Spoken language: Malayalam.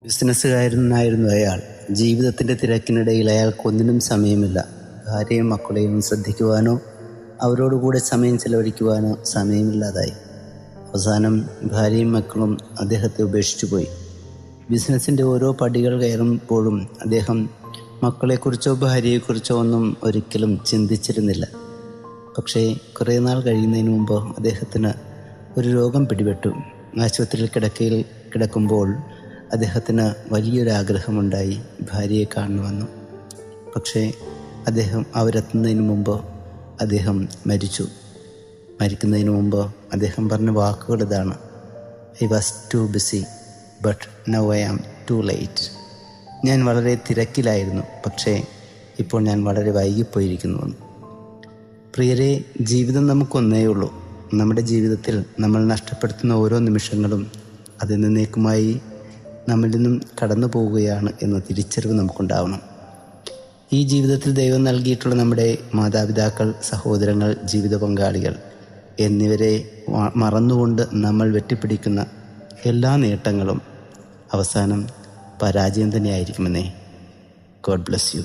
ബിസിനസ്സുകാരനായിരുന്നു അയാൾ. ജീവിതത്തിൻ്റെ തിരക്കിനിടയിൽ അയാൾക്കൊന്നിനും സമയമില്ല. ഭാര്യയും മക്കളെയും ശ്രദ്ധിക്കുവാനോ അവരോടുകൂടെ സമയം ചെലവഴിക്കുവാനോ സമയമില്ലാതായി. അവസാനം ഭാര്യയും മക്കളും അദ്ദേഹത്തെ ഉപേക്ഷിച്ചു പോയി. ബിസിനസ്സിൻ്റെ ഓരോ പടികൾ കയറുമ്പോഴും അദ്ദേഹം മക്കളെക്കുറിച്ചോ ഭാര്യയെക്കുറിച്ചോ ഒന്നും ഒരിക്കലും ചിന്തിച്ചിരുന്നില്ല. പക്ഷേ കുറേ നാൾ കഴിയുന്നതിന് മുമ്പ് അദ്ദേഹത്തിന് ഒരു രോഗം പിടിപെട്ടു. ആശുപത്രിയിൽ കിടക്കുമ്പോൾ അദ്ദേഹത്തിന് വലിയൊരാഗ്രഹമുണ്ടായി ഭാര്യയെ കാണുമെന്ന്. പക്ഷേ അവരെത്തുന്നതിന് മുമ്പ് അദ്ദേഹം മരിച്ചു. മരിക്കുന്നതിന് മുമ്പ് അദ്ദേഹം പറഞ്ഞ വാക്കുകൾ ഇതാണ്: I was too busy but now I am too late. ഞാൻ വളരെ തിരക്കിലായിരുന്നു, പക്ഷേ ഇപ്പോൾ ഞാൻ വളരെ വൈകിപ്പോയിരിക്കുന്നുവെന്ന്. പ്രിയരെ, ജീവിതം നമുക്കൊന്നേ ഉള്ളൂ. നമ്മുടെ ജീവിതത്തിൽ നമ്മൾ നഷ്ടപ്പെടുത്തുന്ന ഓരോ നിമിഷങ്ങളും അത് എന്നേക്കുമായി നമ്മിൽ നിന്നും കടന്നു പോവുകയാണ് എന്ന തിരിച്ചറിവ് നമുക്കുണ്ടാവണം. ഈ ജീവിതത്തിൽ ദൈവം നൽകിയിട്ടുള്ള നമ്മുടെ മാതാപിതാക്കൾ, സഹോദരങ്ങൾ, ജീവിത പങ്കാളികൾ എന്നിവരെ മറന്നുകൊണ്ട് നമ്മൾ വെട്ടിപ്പിടിക്കുന്ന എല്ലാ നേട്ടങ്ങളും അവസാനം പരാജയം തന്നെയായിരിക്കുമെന്നേ. God bless you.